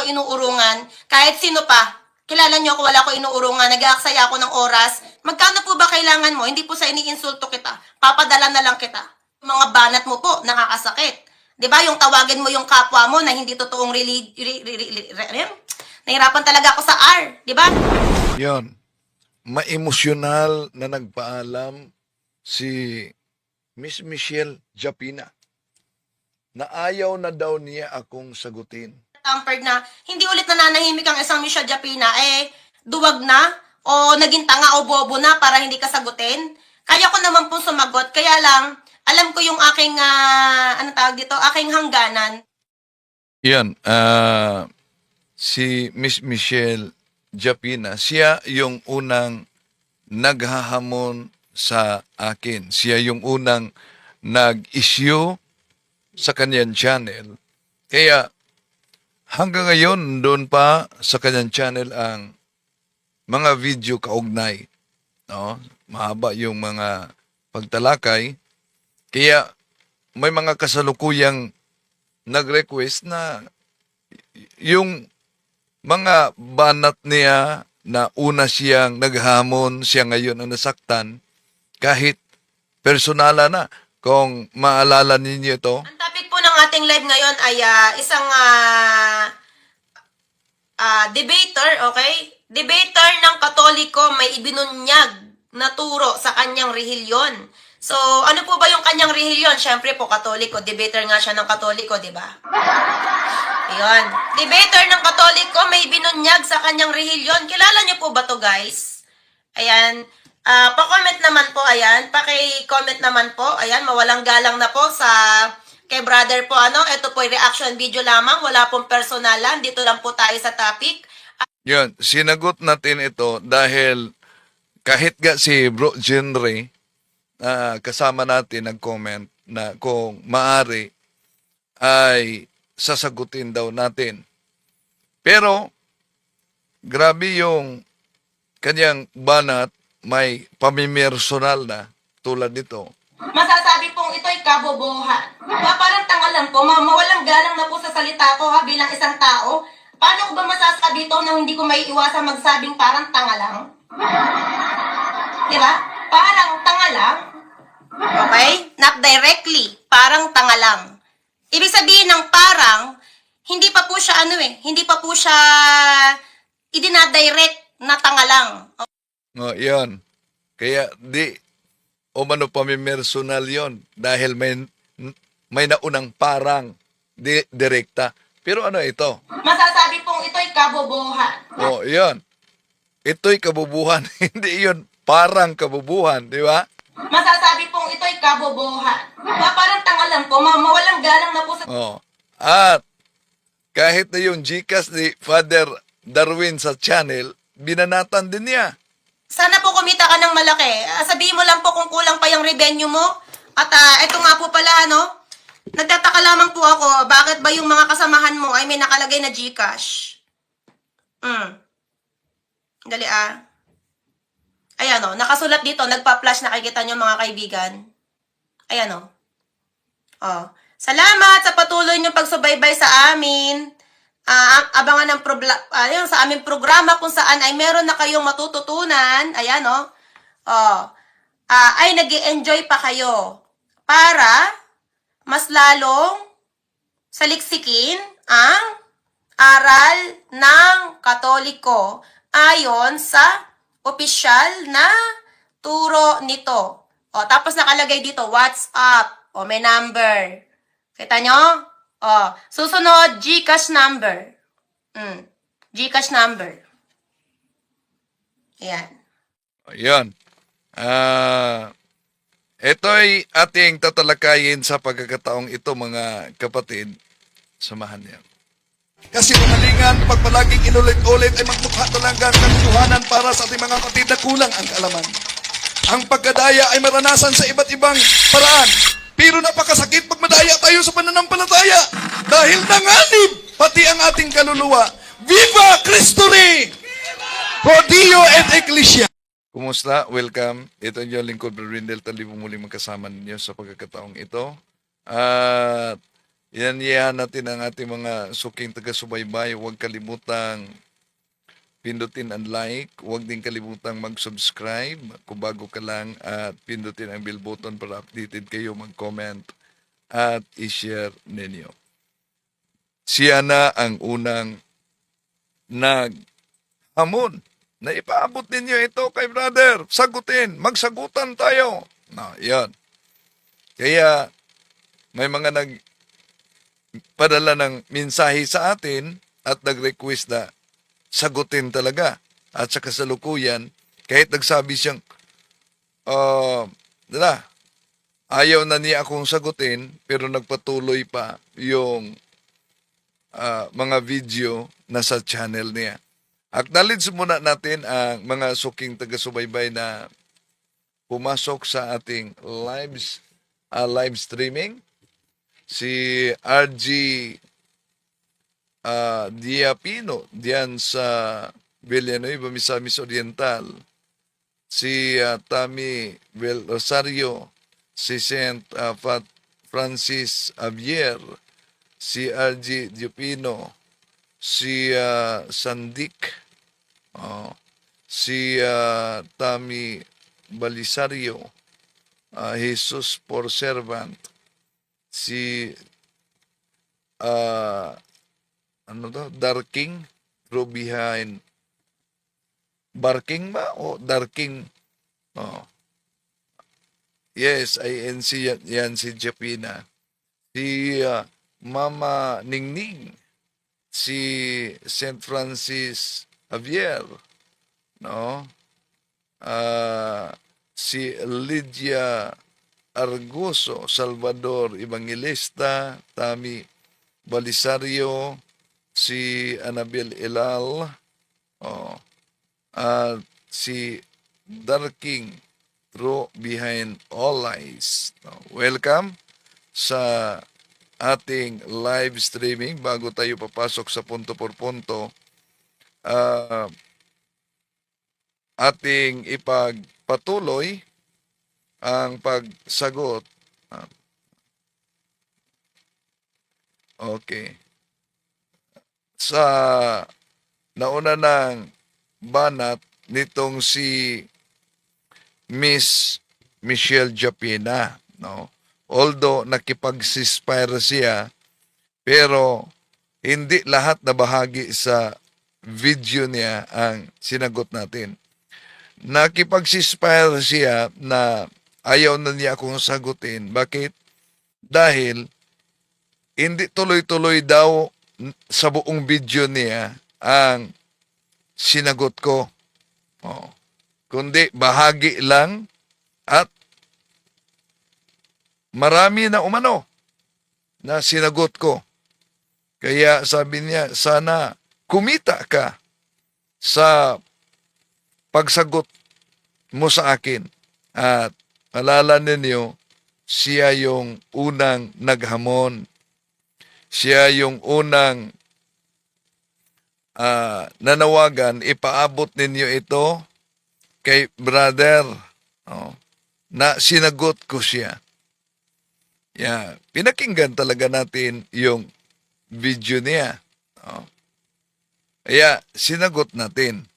ako inuurungan. Kahit sino pa, kilala niyo ako, wala ako inuurungan, nag-aaksaya ako ng oras. Magkano po ba kailangan mo? Hindi po sa iniinsulto kita. Papadala na lang kita. Mga banat mo po, nakakasakit. 'Di ba? Yung tawagin mo yung kapwa mo na hindi totoong nahirapan talaga ako sa R, 'di ba? Yon. Ma-emosyonal na nagpaalam si Miss Michelle Japina na ayaw na daw niya akong sagutin. Tampered na, hindi ulit nananahimik ang isang Michelle Japina, duwag na, o naging tanga o bobo na para hindi ka sagutin. Kaya ko naman pong sumagot, kaya lang, alam ko yung aking, aking hangganan. Yan, si Miss Michelle Japina, siya yung unang naghahamon sa akin. Siya yung unang nag-issue sa kanyang channel. Kaya hanggang ngayon, doon pa sa kanyang channel ang mga video kaugnay. No? Mahaba yung mga pagtalakay. Kaya may mga kasalukuyang nag-request na yung mga banat niya na una siyang naghamon, siya ngayon ang nasaktan, kahit personala na. Kung maalala ninyo ito, Ang topic po ng ating live ngayon ay isang debater, okay? Debater ng Katoliko may ibinunyag na turo sa kanyang rehilyon. So, ano po ba yung kanyang rehilyon? Siyempre po, Katoliko. Debater nga siya ng Katoliko, di ba? Ayun. Debater ng Katoliko may binunyag sa kanyang rehilyon. Kilala niyo po ba to, guys? Ayan. Pa-comment naman po, ayan. Paki-comment naman po. Ayan, mawalang galang na po sa kay brother po. Ito po reaction video lamang. Wala pong personalan. Dito lang po tayo sa topic. yun, sinagot natin ito dahil kahit nga si Bro Jenry, kasama natin nag-comment na kung maari ay sasagutin daw natin. Pero, grabe yung kanyang banat, may pamimersonal na tulad nito. Masasabi pong ito'y kabobohan. Parang tanga lang po. Mawalang galang na po sa salita ko bilang isang tao. Paano ko ba masasabi ito nang hindi ko may iwasang magsabing parang tanga lang? Di ba? Parang tanga lang. Okay? Not directly. Parang tanga lang. Ibig sabihin ng parang, hindi pa po siya hindi pa po siya idinadirect na tanga lang. Yan. Kaya umano pamimersonal yon dahil may naunang parang direkta. Pero ano ito? Masasabi pong ito'y kabobohan. Yan. Ito'y kabubuhan. Hindi yon parang kabubuhan, di ba? Masasabi pong ito'y kabobohan. Parang tanga lang po. Mawalang galang na po sa... At kahit na yung Gcash ni Father Darwin sa channel, binanatan din niya. Sana po kumita ka ng malaki. Sabihin mo lang po kung kulang pa yung revenue mo. At ito nga po pala, nagtataka lamang po ako, bakit ba yung mga kasamahan mo ay may nakalagay na Gcash? Dali Ayan nakasulat dito, nagpa-flash, nakikita nyo mga kaibigan. Ayan Salamat sa patuloy nyo pagsubaybay sa amin. Abangan ng sa aming programa kung saan ay meron na kayong matututunan. Ayan ay nag-i-enjoy pa kayo para mas lalong saliksikin ang aral ng Katoliko ayon sa opisyal na turo nito. Tapos nakalagay dito, WhatsApp. May number. Kita nyo? Susunod, Gcash number. Gcash number. Ayan. Ayan. Ito'y ating tatalakayin sa pagkakataong ito, mga kapatid. Samahan niyo. Kasi mga pag palaging inulit-ulit ay magmukha talaga ang katotohanan para sa ating mga kapatid na kulang ang kaalaman. Ang pagkadaya ay maranasan sa iba't ibang paraan. Pero napakasakit pag madaya tayo sa pananampalataya dahil nanganib pati ang ating kaluluwa. Viva Cristo Rey! Pro Dio et Ecclesia! Kumusta? Welcome. Ito ang iyong lingkod, Brother Rindel Talibo, muling magkasama ninyo sa pagkakataong ito. At Inanyayahan natin ang ating mga suking taga-subaybay. Huwag kalimutang pindutin ang like. Huwag din kalimutang mag-subscribe kung bago ka lang at pindutin ang bell button para updated kayo, mag-comment at i-share ninyo. Siya na ang unang naghamon na ipaabot ninyo ito kay brother. Sagutin. Magsagutan tayo. No, yan. Kaya may mga nagpadala ng mensahe sa atin at nag-request na sagutin talaga. At sa kasalukuyan, kahit nagsabi siyang, ayaw na niya akong sagutin, pero nagpatuloy pa yung mga video na sa channel niya. Acknowledge muna natin ang mga suking taga-subaybay na pumasok sa ating live streaming. Si RG Diapino diyan sa Villanueva, Misamis Oriental. Si Tammy Rosario, si Saint Francis Javier, si RG Diapino, si Sandik, si Tammy Balisario, Jesus for Servant, si Darking, through behind Barking ba o Darking? Yes, INC yan si Japina. Si Mama Ningning, si Saint Francis Javier, no? Si Lydia Arguso, Salvador Evangelista, Tami Balisario, si Anabel Elal, at si Darking through behind all lies. Welcome sa ating live streaming. Bago tayo papasok sa punto por punto, ating ipagpatuloy ang pagsagot. Okay. Sa nauna ng banat nitong si Miss Michelle Japina, no? Although nakipag-ceasefire siya, pero hindi lahat na bahagi sa video niya ang sinagot natin. Nakipag-ceasefire siya na ayaw na niya akong sagutin. Bakit? Dahil hindi tuloy-tuloy daw sa buong video niya ang sinagot ko. Kundi bahagi lang at marami na umano na sinagot ko. Kaya sabi niya, sana kumita ka sa pagsagot mo sa akin. At alala ninyo, siya yung unang naghamon. Siya yung unang nanawagan, ipaabot ninyo ito kay brother, na sinagot ko siya. Yeah, pinakinggan talaga natin yung video niya. Kaya sinagot natin.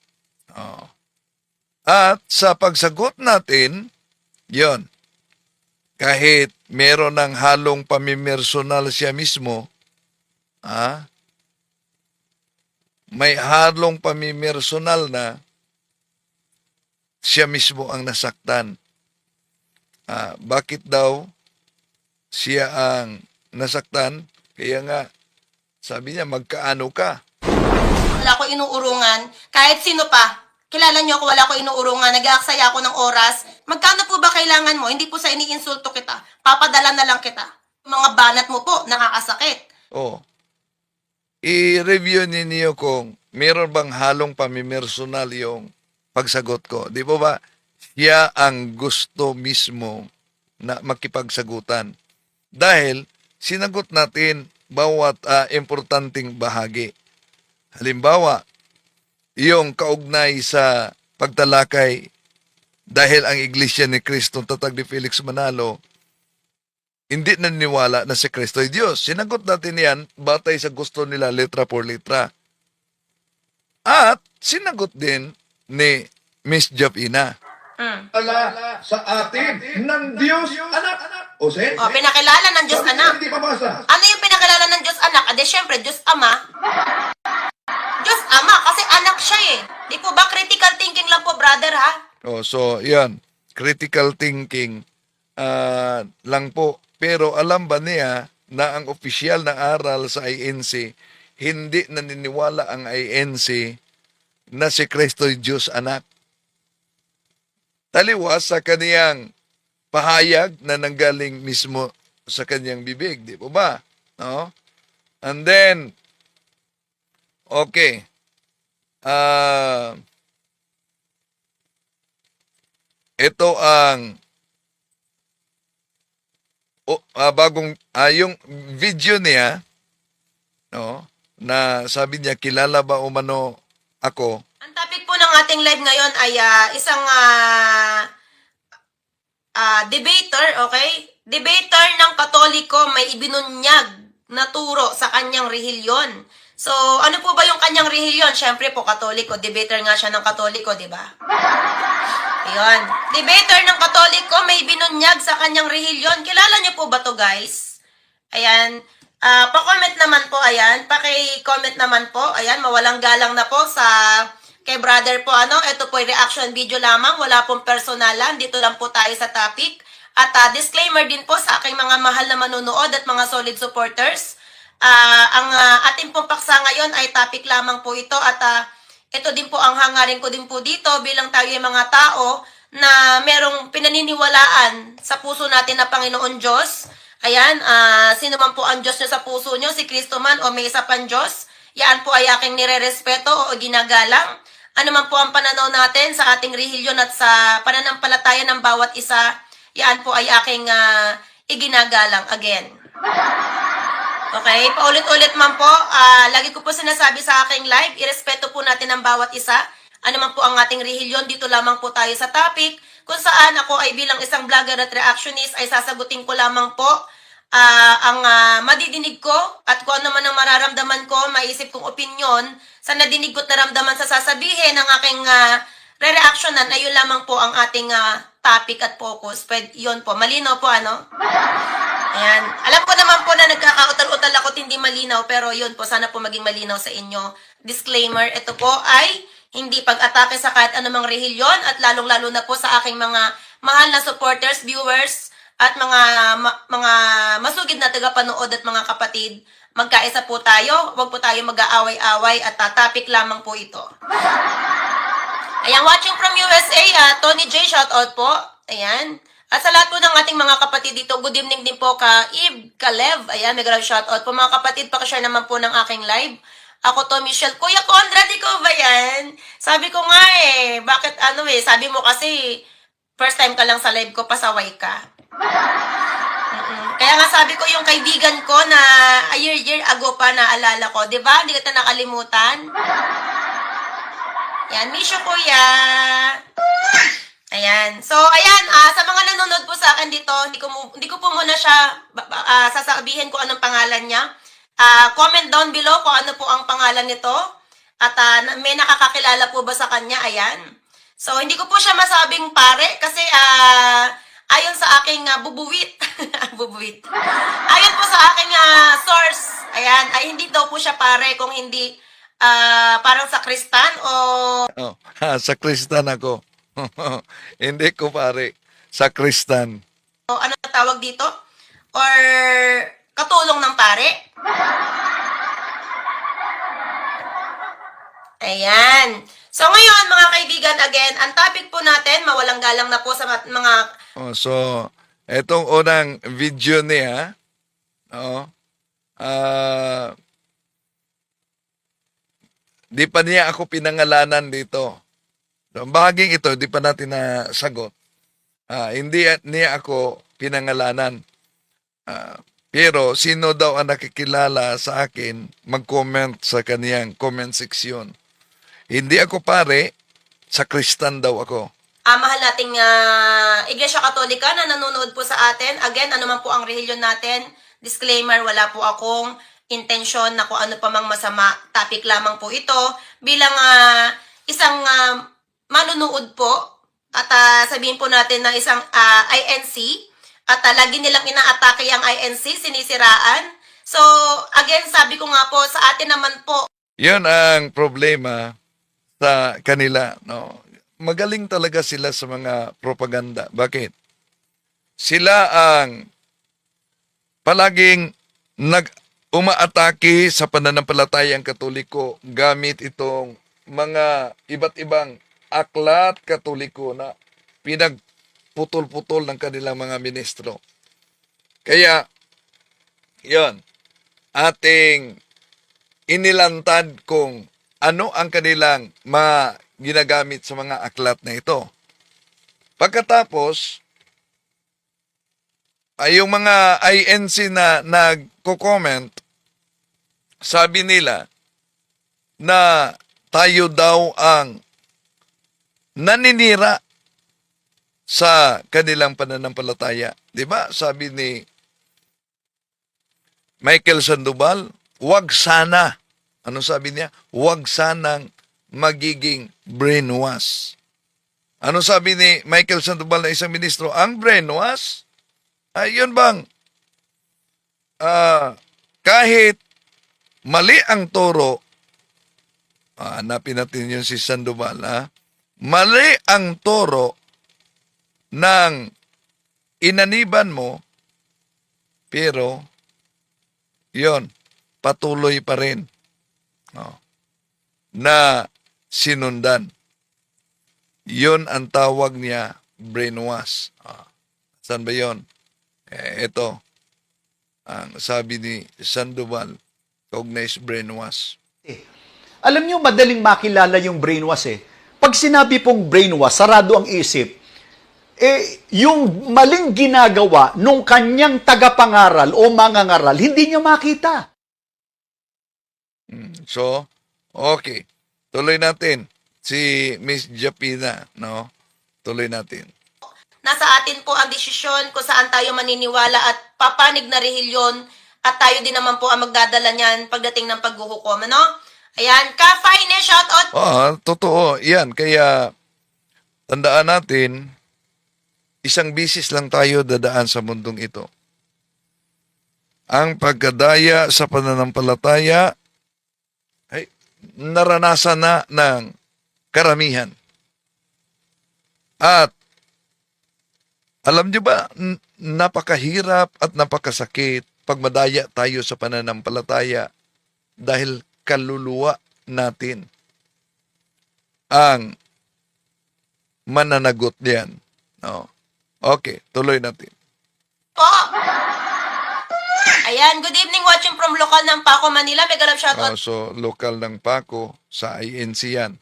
At sa pagsagot natin, yon, kahit meron ng halong pamimersonal siya mismo, may halong pamimersonal na siya mismo ang nasaktan. Bakit daw siya ang nasaktan? Kaya nga, sabi niya, magkaano ka? Wala ko inuurungan. Kahit sino pa. Kilala niyo ako, wala ko inuurungan. Nag-aaksaya ako ng oras. Magkano po ba kailangan mo? Hindi po sa iniinsulto kita. Papadala na lang kita. Mga banat mo po, nakakasakit. I-review ninyo kung meron bang halong pamimersonal yung pagsagot ko. Di ba siya ang gusto mismo na makipagsagutan. Dahil sinagot natin bawat importanteng bahagi. Halimbawa, yung kaugnay sa pagtalakay dahil ang Iglesia ni Cristo Tatag ni Felix Manalo hindi naniniwala na si Kristo ay Diyos. Sinagot natin yan batay sa gusto nila letra por letra. At sinagot din ni Miss Javina. Ala sa atin ng Diyos anak. O sen? O, pinakilala ng Diyos anak. Hindi mabasa. Ano yung pinakilala ng Diyos anak? Ade, syempre, Diyos ama. Diyos ama, kasi anak siya eh. Di po ba critical thinking lang po, brother, ha? Oh, so, yan. Critical thinking lang po. Pero alam ba niya na ang opisyal na aral sa INC, hindi naniniwala ang INC na si Kristo ay Diyos anak? Taliwas sa kaniyang pahayag na nanggaling mismo sa kanyang bibig, di po ba? No? And then, okay. Ito ang bagong yung video niya, no, na sabi niya kilala ba umano ako. Ang topic po ng ating live ngayon ay isang debater, okay? Debater ng Katoliko may ibinunyag na turo sa kanyang rehilyon. So, ano po ba yung kanyang rehilyon? Siyempre po, Katoliko. Debater nga siya ng Katoliko, di ba? Ayun. Debater ng Katoliko may binunyag sa kanyang rehilyon. Kilala niyo po ba to, guys? Ayan. Pa-comment naman po, ayan. Paki-comment naman po. Ayan, mawalang galang na po sa kay brother po, ano. Ito po ay reaction video lamang. Wala pong personalan. Dito lang po tayo sa topic. At disclaimer din po sa aking mga mahal na manonood at mga solid supporters. Ang ating pong paksa ngayon ay topic lamang po ito. At ito din po ang hangarin ko din po dito bilang tayo yung mga tao na merong pinaniniwalaan sa puso natin na Panginoon Diyos. Ayan, sino man po ang Diyos nyo sa puso nyo, si Kristo man o may isa pang Diyos, yan po ay aking nirerespeto o ginagalang. Ano man po ang pananaw natin sa ating rehilyon at sa pananampalataya ng bawat isa, yan po ay aking iginagalang again. Okay, paulit-ulit man po, lagi ko po sinasabi sa aking live, irespeto po natin ang bawat isa. Ano man po ang ating rehilyon, dito lamang po tayo sa topic, kung saan ako ay bilang isang vlogger at reactionist ay sasagutin ko lamang po ang madidinig ko at kung ano man ang mararamdaman ko, maisip kong opinyon sa nadinig ko't naramdaman sa sasabihin ng aking re-reactionan, ayun lamang po ang ating topic at focus. Pwede, yun po, malinaw po ano? Ayan. Alam ko naman po na nagkakautal-utal ako at hindi malinaw, pero yun po, sana po maging malinaw sa inyo. Disclaimer, ito po ay hindi pag-atake sa kahit anumang rehilyon at lalong-lalo na po sa aking mga mahal na supporters, viewers, at mga masugid na tagapanood at mga kapatid. Magkaisa po tayo, huwag po tayo mag-aaway-away at topic lamang po ito. Ayan, watching from USA, Tony J, shoutout po. Ayan. At sa lahat po ng ating mga kapatid dito, good evening din po ka Eve Kalev. Ayan, may grab shoutout po. Mga kapatid, pakishare naman po ng aking live. Ako to, Michelle. Kuya Conrad, ikaw ba yan? Sabi ko nga bakit sabi mo kasi, first time ka lang sa live ko, pasaway ka. Kaya nga sabi ko yung kaibigan ko na a year ago pa naalala ko, di ba? Hindi kita nakalimutan. Yan, miss you, kuya. Ayan. So, ayan, sa mga nanonood po sa akin dito, hindi ko po muna siya sasabihin kung anong pangalan niya. Comment down below kung ano po ang pangalan nito. At may nakakakilala po ba sa kanya? Ayan. So, hindi ko po siya masabing pare kasi ayon sa aking bubuwit. Bubuwit. Ayon po sa aking source. Ayan. Ay, hindi daw po siya pare kung hindi parang sakristan o... Oh, sakristan ako. Hindi ko pare. Sakristan. O ano tawag dito? Or katulong ng pare? Ayan. So ngayon, mga kaibigan, again, ang topic po natin, mawalang galang na po sa mga... Oh, so, etong unang video niya, di pa niya ako pinangalanan dito. So, ang bahaging ito, di pa natin nasagot. Hindi niya ako pinangalanan. Pero sino daw ang nakikilala sa akin, mag-comment sa kaniyang comment section. Hindi ako pare, sakristan daw ako. mahal nating Iglesia Katolika na nanonood po sa atin. Again, ano man po ang relihiyon natin, disclaimer, wala po akong intensyon na kung ano pa mang masama. Topic lamang po ito bilang isang manunood po at sabihin po natin na isang INC at lagi nilang inaatake ang INC, sinisiraan. So, again, sabi ko nga po, sa atin naman po, Yun ang problema sa kanila. No? Magaling talaga sila sa mga propaganda. Bakit? Sila ang palaging umaatake sa pananampalatayang Katoliko gamit itong mga iba't ibang aklat Katoliko na pinagputol-putol ng kanilang mga ministro. Kaya, yon ating inilantad kung ano ang kanilang ginagamit sa mga aklat na ito. Pagkatapos, ay yung mga INC na nagko-comment, sabi nila na tayo daw ang naninira sa kanilang pananampalataya. Diba? Sabi ni Michael Sandoval, wag sana. Ano sabi niya? Wag sanang magiging brainwash. Ano sabi ni Michael Sandoval na isang ministro? Ang brainwash? Ay, yun bang? Kahit mali ang toro, hanapin natin yun si Sandoval, mali ang toro ng inaniban mo, pero yon patuloy pa rin na sinundan. Yon ang tawag niya brainwash. Saan ba yon? Ito, ang sabi ni Sandoval, cognized brainwash. Alam niyo, madaling makilala yung brainwash eh. Pag sinabi pong brainwash, sarado ang isip, yung maling ginagawa nung kanyang tagapangaral o mangangaral, hindi niya makita. So, okay. Tuloy natin. Si Miss Japina, no? Tuloy natin. nasa atin po ang desisyon kung saan tayo maniniwala at papanig na rehilyon at tayo din naman po ang magdadala niyan pagdating ng paghuhukom, ano? Ayan, Ka-Fine, shoutout. Totoo. Yan. Kaya, tandaan natin, isang bisis lang tayo dadaan sa mundong ito. Ang pagkadaya sa pananampalataya ay naranasan na ng karamihan. At alam niyo ba, napakahirap at napakasakit pag madaya tayo sa pananampalataya dahil kaluluwa natin ang mananagot diyan. No? Okay, tuloy natin. Po. Ayan, good evening, watching from local ng Paco, Manila. Mega love shoutout. So, lokal ng Paco sa INC yan.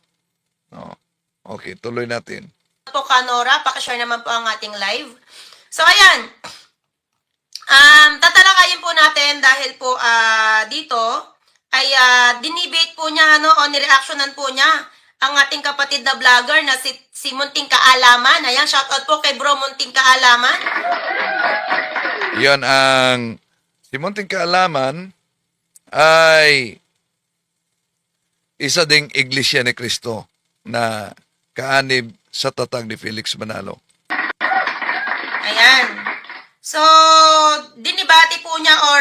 No? Okay, tuloy natin. Po Kanora, pakishare naman po ang ating live. So, ayan. Tatalakayin po natin dahil po dito ay dinibate po niya, o nireactionan po niya ang ating kapatid na vlogger na si Munting Kaalaman. Ayan, shoutout po kay Bro Munting Kaalaman. Yan ang si Munting Kaalaman ay isa ding Iglesia ni Cristo na kaanib sa tatag ni Felix Manalo. Ayan. So, dinibati po niya or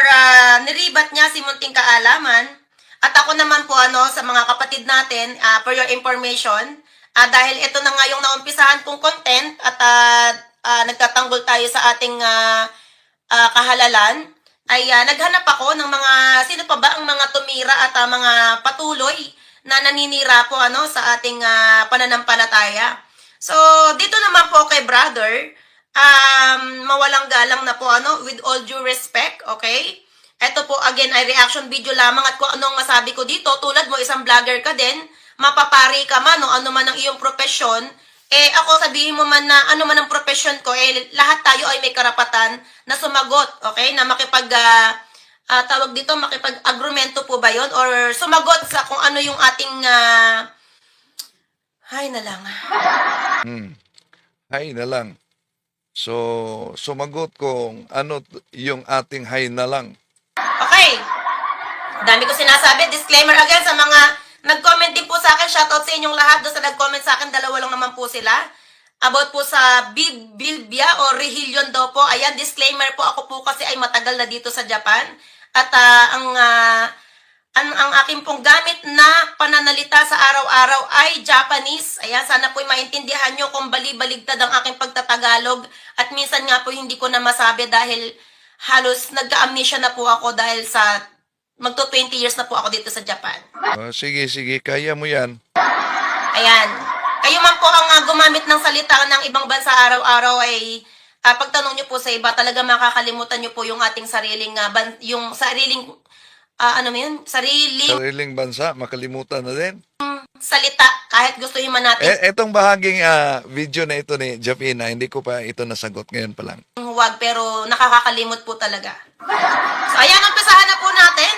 niribat niya si Munting Kaalaman. At ako naman po sa mga kapatid natin, for your information, dahil ito na nga yung naumpisahan kong content at nagtatanggol tayo sa ating kahalalan, ay naghanap ako ng mga, sino pa ba ang mga tumira at mga patuloy na naninira po sa ating pananampalataya. So, dito naman po kay brother, mawalang galang na po, with all due respect, okay? Ito po, again, ay reaction video lamang at kung anong masabi ko dito, tulad mo, isang vlogger ka din, mapapari ka man, ano man ang iyong profesyon, ako sabihin mo man na ano man ang profession ko, lahat tayo ay may karapatan na sumagot, okay? Na tawag dito, makipag-agrumento po ba yon or sumagot sa kung ano yung ating, ay na lang. hay na lang. So, sumagot kung ano yung ating hay na lang. Okay. Dami ko sinasabi. Disclaimer again sa mga nag-comment din po sa akin. Shoutout sa inyong lahat. Doon sa nag-comment sa akin, dalawa lang naman po sila. About po sa Bilbia o Rehilyon daw po. Ayan, disclaimer po. Ako po kasi ay matagal na dito sa Japan. At ang aking pong gamit na pananalita sa araw-araw ay Japanese. Ayan, sana po'y maintindihan nyo kung bali-baligtad ang aking pagtatagalog. At minsan nga po hindi ko na masabi dahil halos nagka-amnesia na po ako dahil sa magto 20 years na po ako dito sa Japan. Sige, kaya mo yan. Ayan. Kayo man po ang gumamit ng salita ng ibang bansa araw-araw ay pagtanong nyo po sa iba, talaga makakalimutan nyo po yung ating sariling, Sariling bansa, makalimutan na din. salita kahit gustuhin man natin Etong bahaging video na ito ni Japina, hindi ko pa ito nasagot ngayon pa lang. huwag pero nakakakalimot po talaga. So ayan, umpisahan na po natin.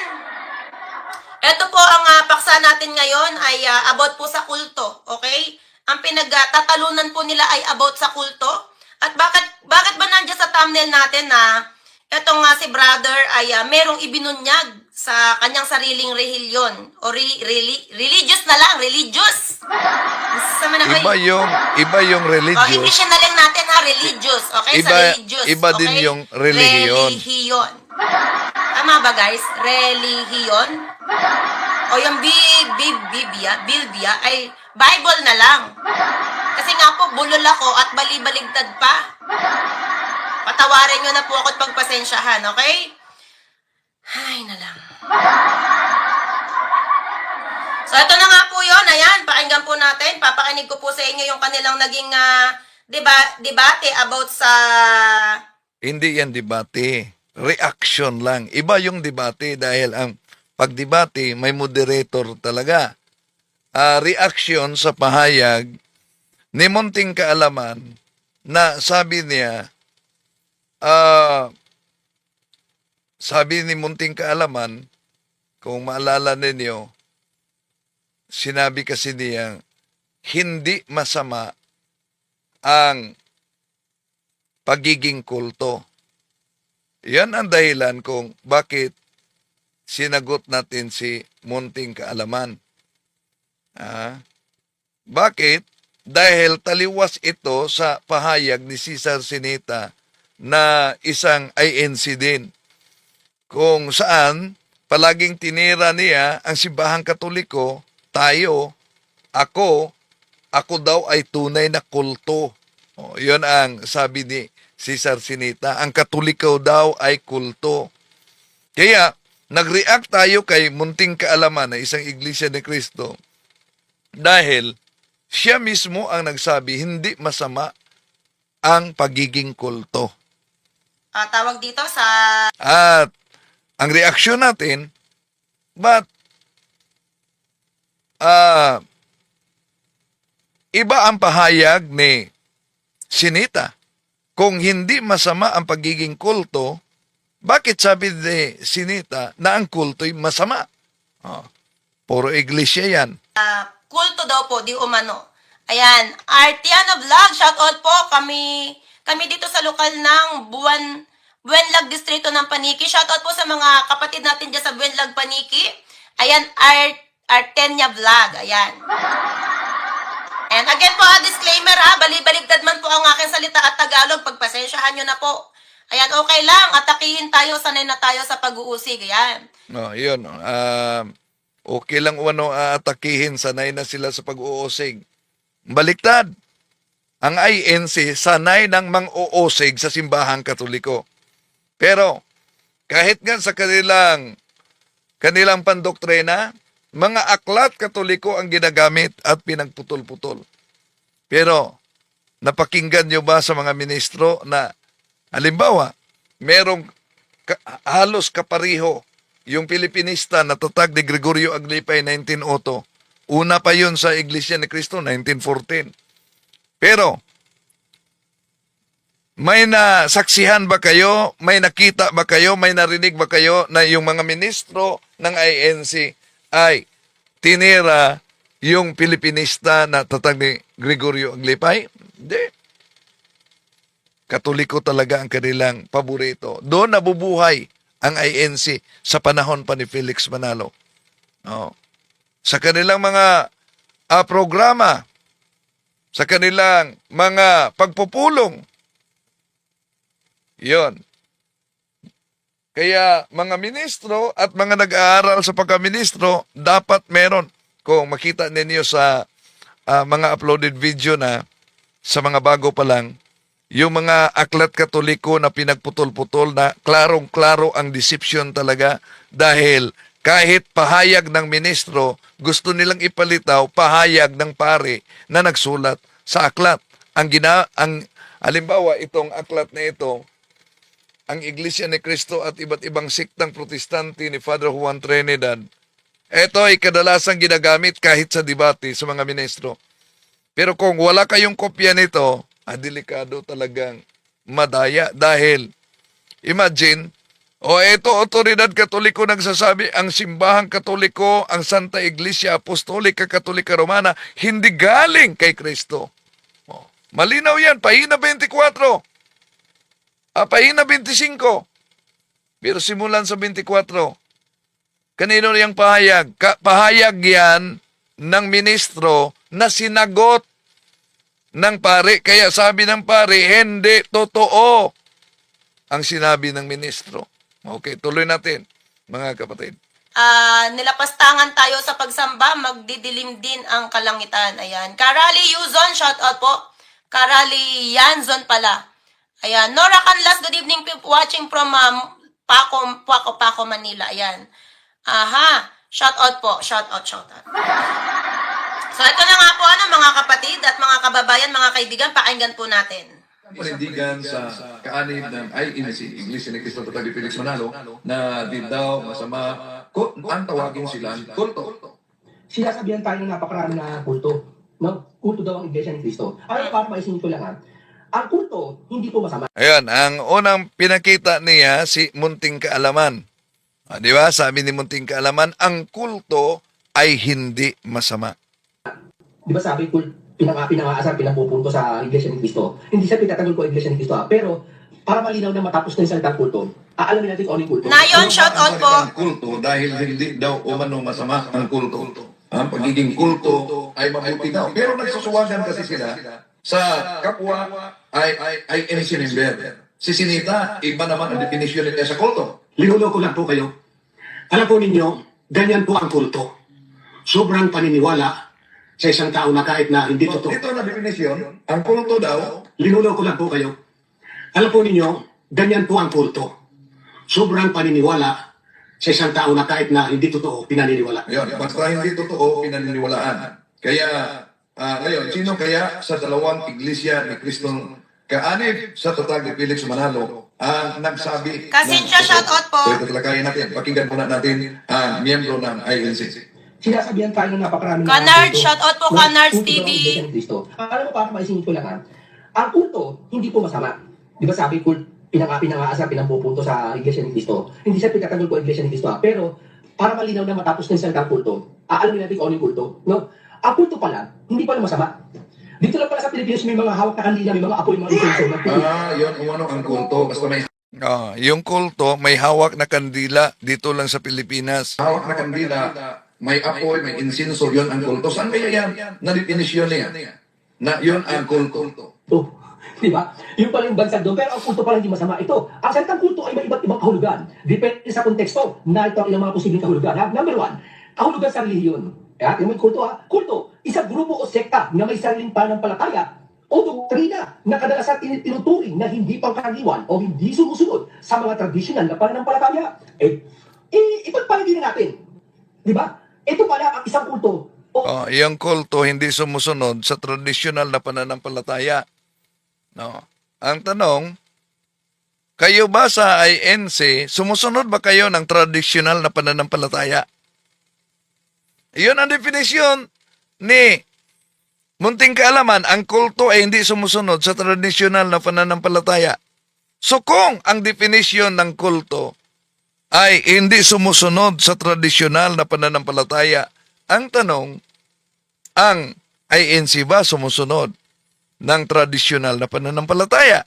Ito po ang paksa natin ngayon ay about po sa kulto, okay? Ang pinagtatalunan po nila ay about sa kulto. At bakit ba nandiyan sa thumbnail natin na etong si brother ay merong ibinunyag sa kanyang sariling relihiyon o religious na lang, religious. Sama na kayo. Iba yung religious. English na lang natin religious, okay? Sa religious, iba din okay? yung relihiyon. Relihiyon. Tama ba guys? Relihiyon? O yung Bilbia ay Bible na lang. Kasi nga po, bulol ako at bali-baligtad pa. Patawarin nyo na po ako at pagpasensyahan, okay? Ay, na lang. So, ito na nga po yun. Ayan, pakinggan po natin. Papakinig ko po sa inyo yung kanilang naging debate about sa... Hindi yan debate. Reaction lang. Iba yung debate dahil ang pagdebate may moderator talaga. Reaction sa pahayag ni Munting Kaalaman na sabi niya, sabi ni Munting Kaalaman, kung maalala ninyo, sinabi kasi niya, hindi masama ang pagiging kulto. Yan ang dahilan kung bakit sinagot natin si Munting Kaalaman. Bakit? Dahil taliwas ito sa pahayag ni Cesar Sinita na isang INC din, kung saan palaging tinira niya ang simbahang Katoliko, tayo, ako daw ay tunay na kulto. Yun ang sabi ni Cesar Sinita, ang Katoliko daw ay kulto. Kaya nag-react tayo kay Munting Kaalaman na isang Iglesia ni Cristo dahil siya mismo ang nagsabi hindi masama ang pagiging kulto. tawag dito sa... At ang reaksyon natin, iba ang pahayag ni Sinita. Kung hindi masama ang pagiging kulto, bakit sabi ni Sinita na ang kulto'y masama? Puro iglesia yan. kulto daw po, di umano. Ayan, Artiano Vlog, shoutout po. Kami dito sa lokal ng Buenlag Distrito ng Paniki. Shoutout po sa mga kapatid natin dyan sa Buenlag, Paniki. Ayan, Artenia Vlog. Ayan. And again po, disclaimer bali-baligtad man po ang aking salita at Tagalog. Pagpasensyahan nyo na po. Ayan, okay lang. Atakihin tayo, sanay na tayo sa pag-uusig. Ayan. Yun. Okay lang atakihin, sanay na sila sa pag-uusig. Baliktad. Ang INC, sanay ng mang-uusig sa simbahang Katoliko. Pero, kahit nga sa kanilang pandoktrina, mga aklat Katoliko ang ginagamit at pinagputol-putol. Pero, napakinggan nyo ba sa mga ministro na, halimbawa, merong halos kapariho yung Pilipinista na tatag ni Gregorio Aglipay 1902. Una pa yun sa Iglesia ni Cristo, 1914. Pero, may nasaksihan ba kayo? May nakita ba kayo? May narinig ba kayo na yung mga ministro ng INC ay tinira yung Pilipinista na tatag ni Gregorio Aglipay? Hindi. Katoliko talaga ang kanilang paborito. Doon nabubuhay ang INC sa panahon pa ni Felix Manalo. Oh. Sa kanilang mga programa, sa kanilang mga pagpupulong. Yon. Kaya mga ministro at mga nag-aaral sa pagkaministro, dapat meron. Kung makita ninyo sa mga uploaded video na sa mga bago pa lang, yung mga aklat katoliko na pinagputol-putol na klarong-klaro ang deception talaga dahil kahit pahayag ng ministro, gusto nilang ipalitaw pahayag ng pare na nagsulat sa aklat. Halimbawa, itong aklat na ito, ang Iglesia ni Cristo at iba't ibang siktang protestante ni Father Juan Trinidad, ito ay kadalasang ginagamit kahit sa debate sa mga ministro. Pero kung wala kayong kopya nito, delikado talagang madaya dahil imagine, ito otoridad katoliko nagsasabi, ang simbahang katoliko, ang Santa Iglesia Apostolika Katolika Romana, hindi galing kay Kristo. Malinaw yan, pahina 24. Pahina 25. Pero simulan sa 24. Kanino niyang pahayag? Pahayag yan ng ministro na sinagot ng pare. Kaya sabi ng pare, hindi totoo ang sinabi ng ministro. Okay, tuloy natin, mga kapatid. Nilapastangan tayo sa pagsamba, magdidilim din ang kalangitan. Ayan. Karali Yuzon, shout out po. Karali Yanzon pala. Ayan. Nora Canlas, good evening, watching from Paco, Manila. Ayan. Aha. Shout out po. Shout out. So, ito na nga po, mga kapatid at mga kababayan, mga kaibigan, pakinggan po natin. Panindigan sa kaanib ng INC, Iglesia ni Cristo Tatag ni Felix Manalo, na di daw masama, ang tawagin sila, kulto. Sinasabihan tayo ng napakarami na kulto. No? Kulto daw ang Iglesia ni Cristo. Para maisin ko lang ang kulto, hindi po masama. Ayan, ang unang pinakita niya si Munting Kaalaman. Di ba? Sabi ni Munting Kaalaman, ang kulto ay hindi masama. Di ba sabi, pinangaasar, pinapupunto sa Iglesia ni Cristo. Hindi sa pinatagol ko Iglesia ni Cristo. Pero, para malinaw na matapos na yung salitang kulto, aalamin natin kung ano yung kulto. Nayon, shout out po. Ang kulto dahil hindi daw umano masama ang kulto. Ang pagiging kulto ay mabuti daw. Pero nagsusuwagan kasi sila sa kapwa ay innocent member. Si Sinita, iba naman ang definisyon nila sa kulto. Linuloko lang po kayo. Alam po ninyo, ganyan po ang kulto. Sobrang paniniwala sa isang tao na kahit na hindi totoo. Dito na definisyon, ang kulto daw, Linuloko lang po kayo. Alam po ninyo, ganyan po ang kulto. Sobrang paniniwala sa isang tao na kahit na hindi totoo, pinaniniwala. yun, basta hindi totoo, pinaniniwalaan. Kaya, ngayon, sino kaya sa dalawang iglesia ni Cristo kaanib sa Tatag ni Felix Manalo ang nagsabi Kasincha, shout out po. So ito talakayin natin. Pakinggan muna natin ang miyembro ng INC. Sinasabihan tayo ng napakarami na Canard, kulto. shout out po, No? Canards Kulto daw ang TV. Iglesia ni Cristo. Alam mo, para maisin ko lang ang kulto, hindi po masama. Di ba sabi, pinangaasar, pinapupunto sa Iglesia ni Cristo. Hindi sa pinatagol ko Iglesia ni Cristo. Pero, para malinaw na matapos na yung salitang kulto, aalamin natin kung ano yung kulto. No? Ang kulto pala, hindi pala masama. Dito lang pala sa Pilipinas may mga hawak na kandila, may mga apoy, mga insenso. Yun, umano ang kulto. Basta may Yung kulto, may hawak na kandila dito lang sa Pilipinas. hawak na kandila, may apoy, may insinso, yun ang kulto. Saan kaya yan? Na definisyon niya na yun ang kulto. Oh, di ba? Yung pala yung bansag doon, pero ang kulto pala hindi masama. Ito, ang salitang kulto ay may iba't ibang kahulugan. Depende sa konteksto na ito ang ilang mga posibleng kahulugan. Number one, kahulugan sa relihiyon. Yung may kulto kulto, isang grupo o sekta na may sariling pananampalataya o doktrina na kadalasan tinuturing na hindi pangkaraniwan o hindi sumusunod sa mga tradisyonal na pananampalataya. Ipagpalagay na natin. Di ba? Ito pala ang isang kulto. Yung kulto hindi sumusunod sa tradisyonal na pananampalataya. No. Ang tanong, kayo ba sa INC, sumusunod ba kayo ng tradisyonal na pananampalataya? Iyon ang definisyon ni Munting Kaalaman, ang kulto ay hindi sumusunod sa tradisyonal na pananampalataya. So kung ang definisyon ng kulto ay hindi sumusunod sa tradisyonal na pananampalataya, ang tanong, ang INC ba sumusunod ng tradisyonal na pananampalataya?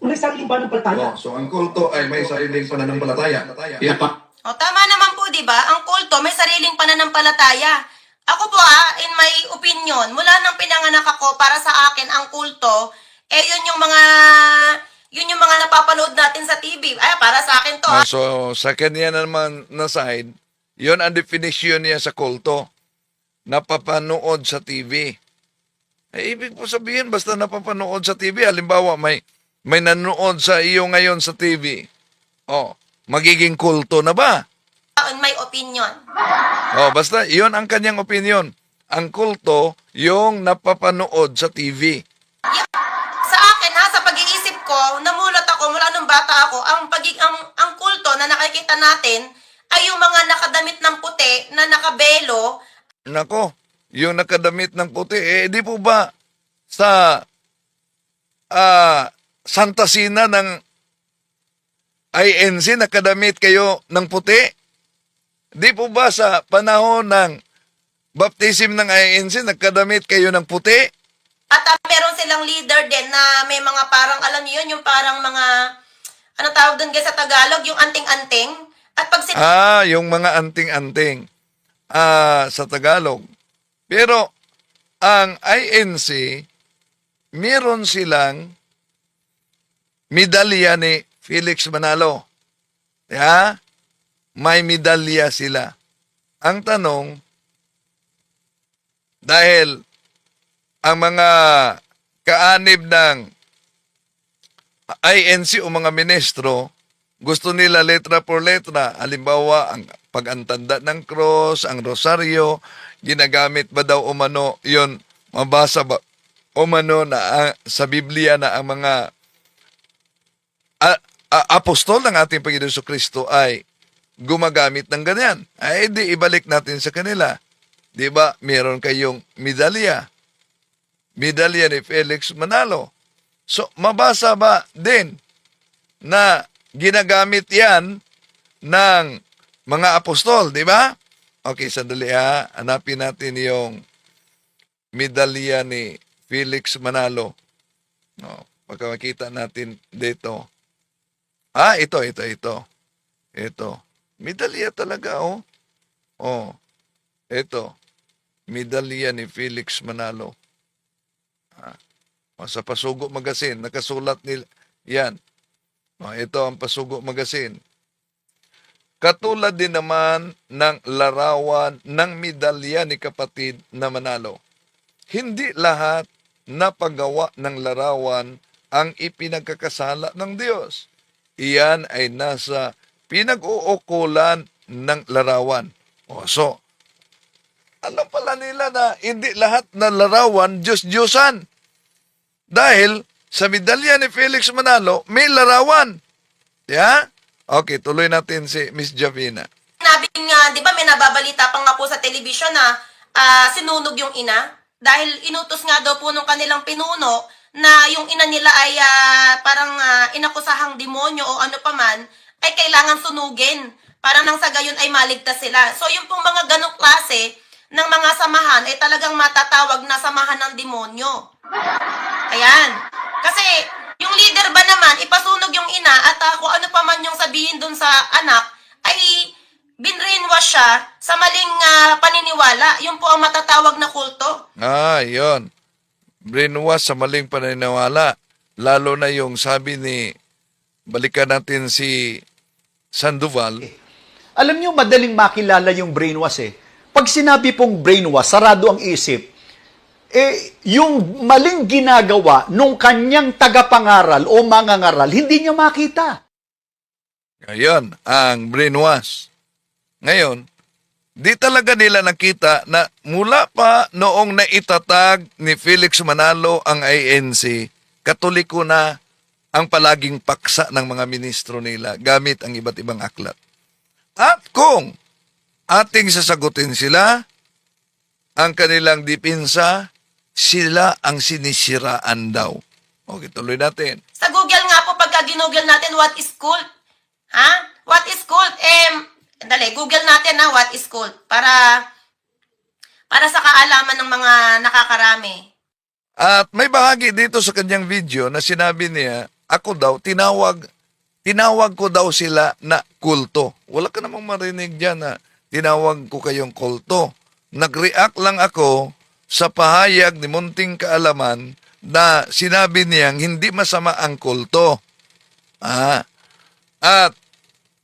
may sariling pananampalataya. So ang kulto ay may sariling pananampalataya. Yan pa. O, tama naman po, di ba? Ang kulto may sariling pananampalataya. Ako po in my opinion, mula nang pinanganak ako, para sa akin, ang kulto, yun yung mga napapanood natin sa TV. Ay, para sa akin to, So, sa kanya naman na side, yun ang definition niya sa kulto. Napapanood sa TV. Ibig po sabihin, basta napapanood sa TV, halimbawa may nanonood sa iyo ngayon sa TV. Magiging kulto na ba? in my opinion. Basta yun ang kanyang opinion. Ang kulto, yung napapanood sa TV. Sa akin sa pag-iisip ko, namulat ako mula nung bata ako, ang kulto na nakikita natin ay yung mga nakadamit ng puti na nakabelo. Nako, yung nakadamit ng puti, di po ba sa Santa Sina ng INC nakadamit kayo ng puti? Di po ba sa panahon ng baptism ng INC nakadamit kayo ng puti? At meron silang leader din na may mga parang, alam niyo yun, yung parang mga, ano tawag doon guys sa Tagalog, yung anting-anting. At pag Yung mga anting-anting sa Tagalog. Pero ang INC, meron silang medalya ni Felix Manalo. May medalya sila. Ang tanong, dahil ang mga kaanib ng INC o mga ministro, gusto nila letra por letra. Halimbawa, ang pag-antanda ng cross, ang rosaryo, ginagamit ba daw umano yun, mabasa ba umano na sa Biblia na ang mga apostol ng ating Panginoon Jesucristo ay gumagamit ng ganyan. Ay di ibalik natin sa kanila. Di ba? Meron kayong medalya. Medalya ni Felix Manalo. So, mabasa ba din na ginagamit yan ng mga apostol, di ba? Okay, sandali hanapin natin yung medalya ni Felix Manalo. Pagka makita natin dito. Ito. Ito. Medalya talaga, Ito. Medalya ni Felix Manalo. Sa Pasugo Magazine, nakasulat nila yan. Ito ang Pasugo Magazine. Katulad din naman ng larawan ng medalya ni kapatid na Manalo. Hindi lahat na paggawa ng larawan ang ipinagkakasala ng Diyos. Iyan ay nasa pinag-uukulan ng larawan. So, alam pala nila na hindi lahat na larawan Diyos-Diyosan. Dahil sa medalya ni Felix Manalo, may larawan. Okay, tuloy natin si Miss Javina. Sinabi nga, di ba may nababalita pa nga po sa telebisyon na sinunog yung ina? Dahil inutos nga daw po nung kanilang pinuno na yung ina nila ay parang inakusahang demonyo o ano paman, ay kailangan sunugin para nang sa gayon ay maligtas sila. So yung pong mga ganong klase ng mga samahan ay talagang matatawag na samahan ng demonyo. Ayan. Kasi yung leader ba naman, ipasunog yung ina at kung ano pa man yung sabihin dun sa anak, ay binrainwash siya sa maling paniniwala. Yun po ang matatawag na kulto. Yun. Brainwash sa maling paniniwala. Lalo na yung sabi ni, balikan natin si Sandoval. Alam niyo, madaling makilala yung brainwash Pag sinabi pong brainwash, sarado ang isip, yung maling ginagawa nung kanyang tagapangaral o mangangaral, hindi niya makita. Ngayon, ang brainwash. Ngayon, di talaga nila nakita na mula pa noong naitatag ni Felix Manalo ang INC, Katoliko na ang palaging paksa ng mga ministro nila gamit ang iba't ibang aklat. At kung ating sasagutin sila, ang kanilang dipinsa, sila ang sinisiraan daw. Okay, tuloy natin. Sa Google nga po, pagka ginugol natin, what is cult? What is cult? Dali, Google natin what is cult? Para sa kaalaman ng mga nakakarami. At may bahagi dito sa kanyang video na sinabi niya ako daw, tinawag ko daw sila na kulto. Wala ka namang marinig dyan na tinawag ko kayong kulto. Nag-react lang ako sa pahayag ni Munting Kaalaman na sinabi niyang hindi masama ang kulto. At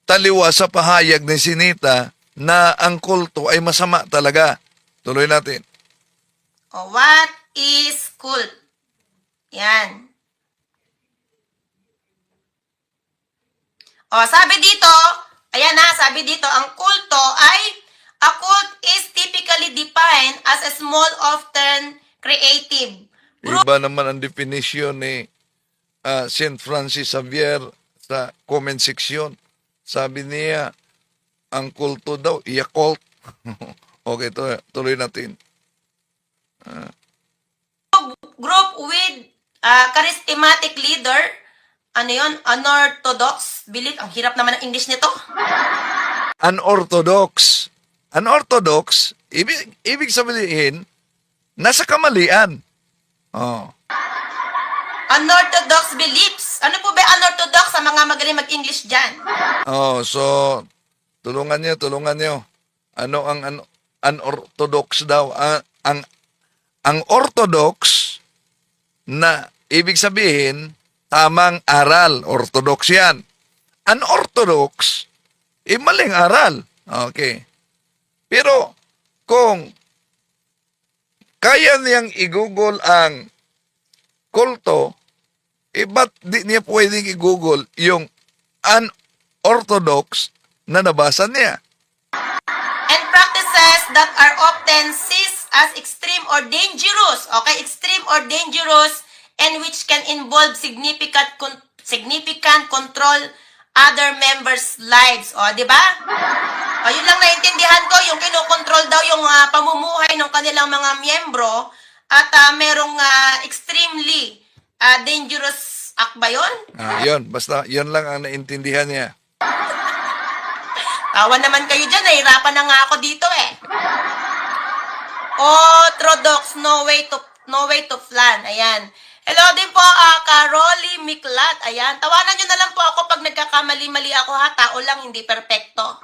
taliwa sa pahayag ni Sinita na ang kulto ay masama talaga. Tuloy natin. O, what is cult? Yan. O, sabi dito, ayan na, sabi dito, ang kulto ay, a cult is typically defined as a small, often creative group. Iba naman ang definition ni St. Francis Xavier sa comment section. Sabi niya, ang kulto daw, i-cult. Okay, tuloy natin. Group with charismatic leader, ano yun, unorthodox belief. Ang hirap naman ng English nito. Unorthodox. Unorthodox, ibig sabihin, nasa kamalian. Oh. Unorthodox beliefs. Ano po ba unorthodox sa mga magaling mag-English dyan? Oh, so, tulungan nyo. Ano ang unorthodox daw? Ang orthodox na ibig sabihin, tamang aral, orthodox yan. Unorthodox, maling aral. Okay. Pero, kung kaya niyang i-google ang kulto, ba't di niya pwedeng i-google yung unorthodox na nabasa niya? And practices that are often seized as extreme or dangerous. Okay, extreme or dangerous and which can involve significant control other members' lives. O, di ba? O, yun lang naintindihan ko, yung kinokontrol daw yung pamumuhay ng kanilang mga miyembro at merong extremely dangerous act ba yun? Yun, basta yun lang ang naintindihan niya. Tawa naman kayo dyan, nahirapan na nga ako dito eh. Orthodox, no way to flan. Ayan. Hello din po, Caroli Miklat. Ayan, tawanan nyo na lang po ako pag nagkakamali-mali ako ha. Tao lang, hindi perpekto.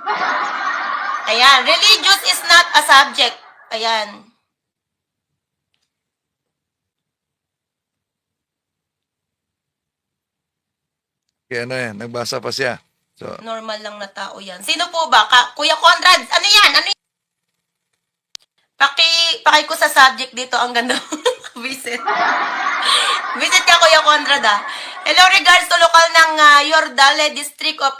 Ayan, religious is not a subject. Ayan. Kaya ano yan, nagbasa pa siya. So, Normal lang na tao yan. Sino po ba? Kuya Conrad, ano yan? Ano yan? Paki ko sa subject dito, ang ganda. Visit. Visit ka, Kuya Conrad, ah. Hello, regards to lokal ng Yordale District of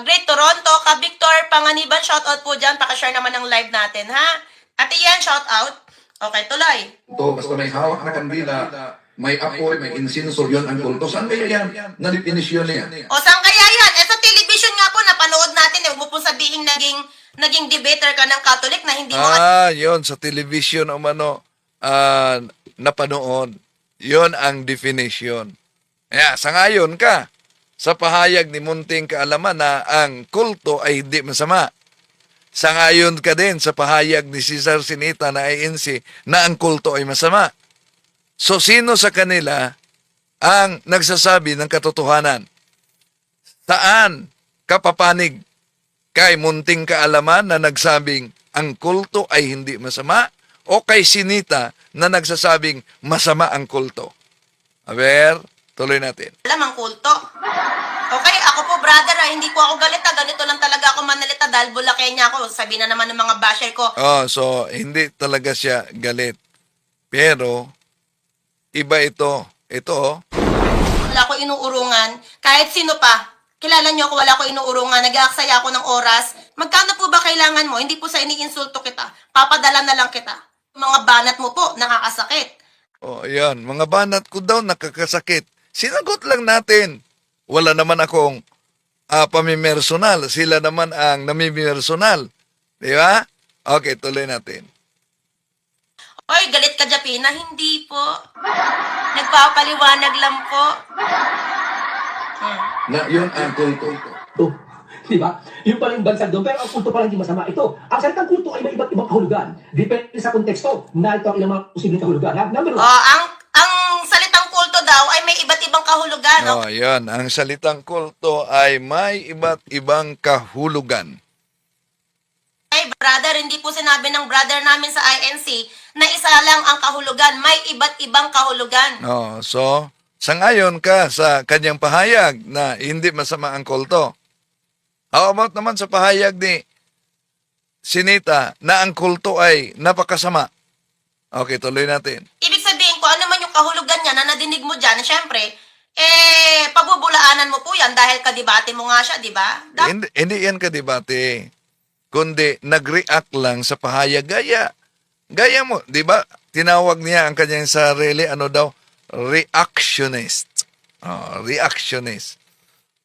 Great Toronto. Ka Victor Panganiban, shoutout po dyan. Pakashare naman ng live natin, ha? Ate yan, shoutout. Okay, tuloy. Ito, basta may hawak na kandila, may apoy, may insinso, yun ang kulto. Saan kaya yan? Na-definisyon niya. O, saan kaya yan? Eh, sa television nga po, napanood natin. Huwag mo pong sabihin naging debater ka ng Catholic na hindi mo... yun, sa television o mano, napanood. Yun ang definition. Kaya, sangayon ka sa pahayag ni Munting Kaalaman na ang kulto ay hindi masama. Sangayon ka din sa pahayag ni Cesar Sinita na ANC na ang kulto ay masama. So, sino sa kanila ang nagsasabi ng katotohanan? Saan kapapanig kay Munting Kaalaman na nagsabing ang kulto ay hindi masama o kay Sinita na nagsasabing masama ang kulto? Aber, tuloy natin. Alam ang kulto. Okay, ako po brother, hindi po ako galit. Ganito lang talaga ako manalita dahil Bulakenya ako. Sabi na naman ng mga basher ko. So hindi talaga siya galit. Pero, iba ito. Ito, Wala ko inuurungan. Kahit sino pa. Kilala niyo ako, wala ko inuurungan. Nag-aaksaya ako ng oras. Magkano po ba kailangan mo? Hindi po sa iniinsulto kita. Papadala na lang kita. Mga banat mo po, nakakasakit. ayan. Mga banat ko daw nakakasakit. Sinagot lang natin. Wala naman akong pamimersonal. Sila naman ang namimersonal. Di ba? Okay, tuloy natin. Oy, galit ka, Japina? Hindi po. Nagpapaliwanag lang po. Na yun ang kulto. Oh, di ba? Yung pala yung bansag doon, pero ang kulto pala hindi masama. Ito, ang salitang kulto ay may iba't ibang kahulugan. Depende sa konteksto, narito ang ilang mga posibleng kahulugan. Ha? Number one, Ang salitang kulto daw ay may iba't ibang kahulugan. Oh, yan. Ang salitang kulto ay may iba't ibang kahulugan. Okay, brother, hindi po sinabi ng brother namin sa INC na isa lang ang kahulugan. May iba't ibang kahulugan. Oh, so, sangayon ka sa kanyang pahayag na hindi masama ang kulto. How about naman sa pahayag ni Sinita na ang kulto ay napakasama? Okay, tuloy natin. Ibig sabihin ko, ano man yung kahulugan niya na nadinig mo dyan, syempre, pagbubulaanan mo po yan dahil kadibate mo nga siya, di ba? Hindi yan kadebate, kundi nag-react lang sa pahayag. Gaya mo, di ba? Tinawag niya ang kanyang sarili, ano daw? Reactionist. Oh, reactionist.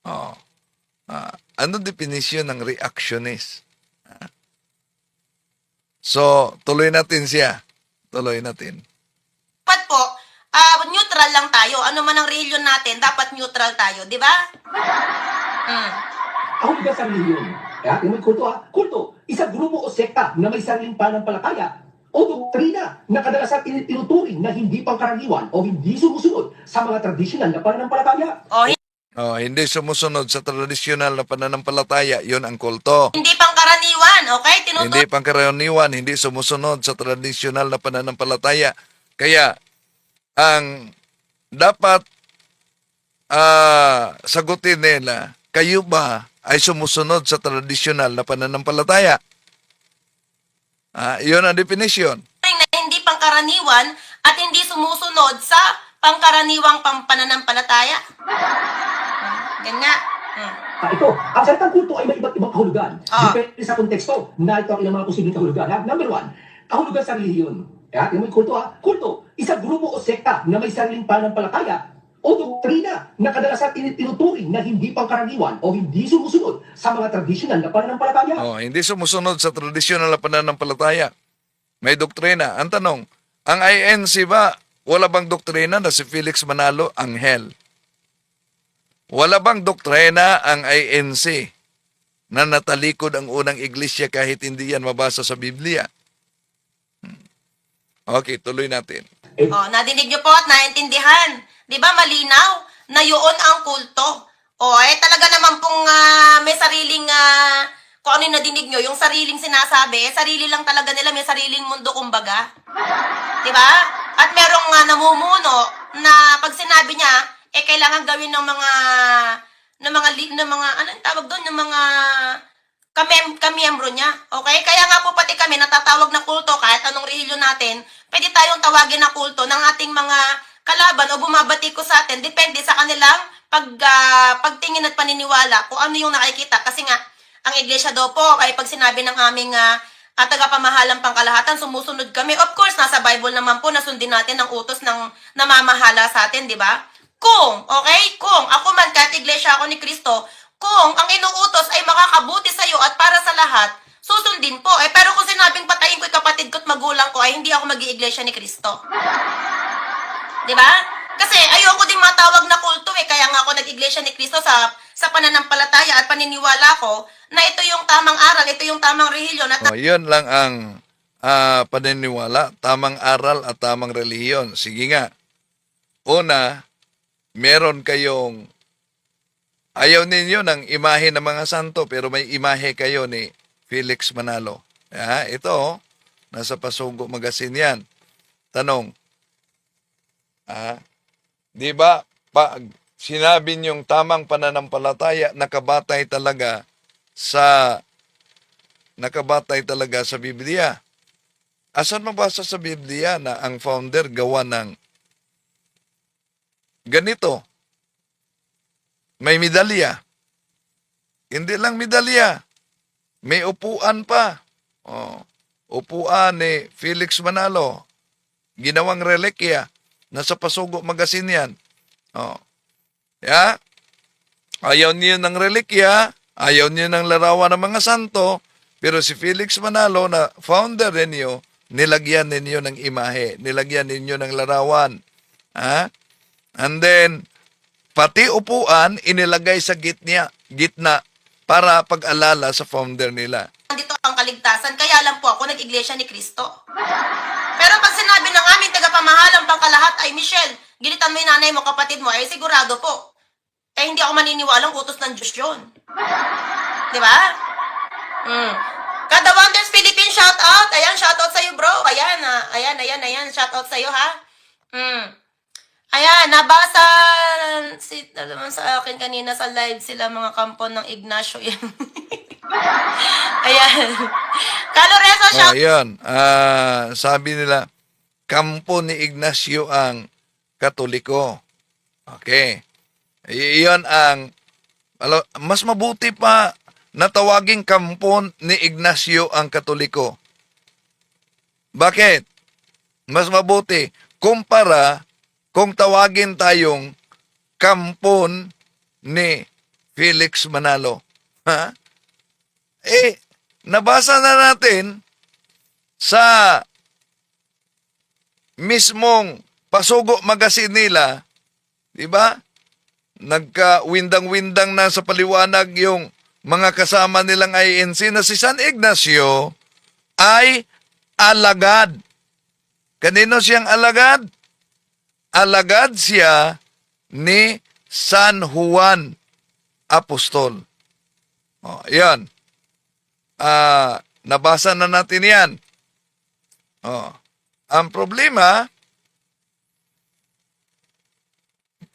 Oh. Ano definition ng reactionist? So, tuloy natin siya. Tuloy natin. Dapat po, neutral lang tayo. Ano man ang religion natin, dapat neutral tayo, di ba? Kahulugan sa relihiyon. Kaya, yung may kulto kulto, isang grupo o sekta na may sariling pananampalataya o doktrina na kadalasan tinuturing na hindi pangkaraniwan o hindi sumusunod sa mga tradisyonal na pananampalataya. O, Hindi sumusunod sa tradisyonal na pananampalataya, yon ang kulto. hindi pang karaniwan, okay? Hindi pangkaraniwan, hindi sumusunod sa tradisyonal na pananampalataya. Kaya, ang dapat sagutin nila, kayo ba ay sumusunod sa tradisyonal na pananampalataya? Yun ang definition. na hindi pangkaraniwan at hindi sumusunod sa pangkaraniwang pananampalataya. Yan nga. Ito, ang salitang kulto ay may iba't ibang kahulugan. Ah. Depende sa konteksto. Narito ang ilang mga posibleng kahulugan. Number one, kahulugan sa relihiyon. Kaya, yung may kulto kulto, isang grupo o sekta na may sariling pananampalataya o doktrina na kadalasan tinuturing na hindi pangkaraniwan o hindi sumusunod sa mga tradisyonal na pananampalataya. Hindi sumusunod sa tradisyonal na pananampalataya. May doktrina. Ang tanong, ang INC ba, wala bang doktrina na si Felix Manalo, anghel? Wala bang doktrina ang INC na natalikod ang unang iglesia kahit hindi yan mabasa sa Biblia? Okay, tuloy natin. Nadinig niyo po at naintindihan. Di ba malinaw na yun ang kulto? Talaga naman pong may sariling, kung ano yung nadinig nyo, yung sariling sinasabi, sarili lang talaga nila, may sariling mundo kumbaga. Di ba? At merong namumuno na pag sinabi niya, kailangan gawin ng mga anong tawag doon, ng mga kamiyembro niya. Okay? Kaya nga po pati kami natatawag na kulto kahit anong relihiyon natin, pwede tayong tawagin na kulto ng ating mga kalaban o bumabati ko sa atin. Depende sa kanilang pagtingin at paniniwala kung ano yung nakikita. Kasi nga, ang iglesia daw po ay pag sinabi ng aming tagapamahalang pangkalahatan, sumusunod kami. Of course, nasa Bible naman po, nasundin natin ang utos ng namamahala sa atin, di ba? Kung ako man kahit iglesia ako ni Kristo, kung ang inuutos ay makakabuti sa iyo at para sa lahat, susundin po. Pero kung sinabing patayin ko yung kapatid ko at magulang ko, ay hindi ako mag-iiglesia ni Kristo. Di ba? Kasi ayoko ding matawag na kulto kaya nga ako nag-iglesia ni Kristo sa pananampalataya at paniniwala ko na ito yung tamang aral, ito yung tamang relihiyon. At Yun lang ang paniniwala, tamang aral at tamang relihiyon. Sige nga. Una, meron kayong ayaw ninyo ng imahe ng mga santo pero may imahe kayo ni Felix Manalo. Ito, nasa Pasugo Magazine yan. Tanong, di ba pag sinabi niyong tamang pananampalataya, nakabatay talaga sa Biblia. Asan mabasa sa Biblia na ang founder gawa ng ganito? May medalya. Hindi lang medalya. May upuan pa. Upuan ni Felix Manalo. Ginawang relikya. Nasa Pasugo Magazine yan. Ayaw niyo ng relikya. Ayaw niyo ng larawan ng mga santo. Pero si Felix Manalo na founder ninyo, nilagyan ninyo ng imahe. Nilagyan ninyo ng larawan. And then, pati upuan, inilagay sa gitna para pag-alala sa founder nila. dito ang kaligtasan, kaya lang po ako nag-iglesia ni Kristo. Pero pag sinabi ng aming pamahalang pangkalahat ay Michelle, gilitan mo yung nanay mo, kapatid mo, ay sigurado po. Eh, hindi ako maniniwalang utos ng Diyos yun. Di ba? Kada Wonders Philippines, shout out. Ayan, shout out sa'yo, bro. Ayan. Shout out sa'yo, ha? Ayan, nabasa naman sa akin kanina sa live sila mga kampon ng Ignacio. Yan. Ayan. Caloreso, shout out. Ayun, sabi nila, kampo ni Ignacio ang Katoliko. Okay. Iyon ang, mas mabuti pa na tawaging kampo ni Ignacio ang Katoliko. Bakit? Mas mabuti kumpara kung tawagin tayong kampon ni Felix Manalo. Ha? Nabasa na natin sa mismong Pasugo Magazine nila, di ba? Nagka-windang-windang na sa paliwanag yung mga kasama nilang INC na si San Ignacio ay alagad. Kanino siyang alagad? Alagad siya ni San Juan Apostol. Yan. Nabasa na natin yan. Ang problema,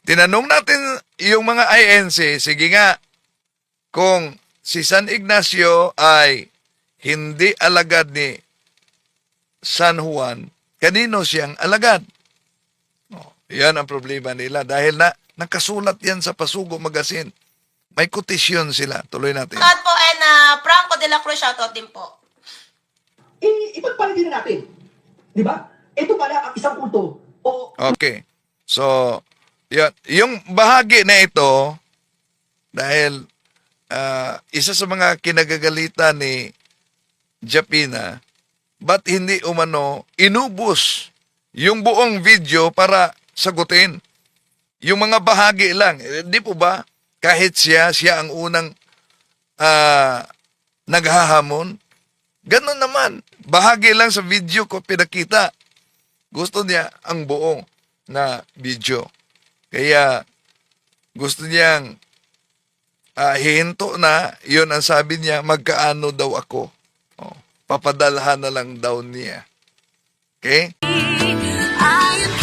tinanong natin yung mga INC, sige nga, kung si San Ignacio ay hindi alagad ni San Juan, kanino siyang alagad? Yan ang problema nila dahil nakasulat yan sa Pasugo Magazine. May kotisyon sila. Tuloy natin. Shout out po, and Franco de la Cruz, shout out din po. Ipagpalit din natin. Di ba? Ito pala ang isang kulto o Okay. So, yan. Yung bahagi na ito, dahil isa sa mga kinagagalitan ni Japina, ba't hindi umano inubos yung buong video para sagutin? Yung mga bahagi lang. Di po ba? Kahit siya ang unang naghahamon. Ganon naman. Bahagi lang sa video ko pinakita. Gusto niya ang buong na video. Kaya gusto niyang hihinto na, yun ang sabi niya, magkaano daw ako. Papadalhan na lang daw niya. Okay? I am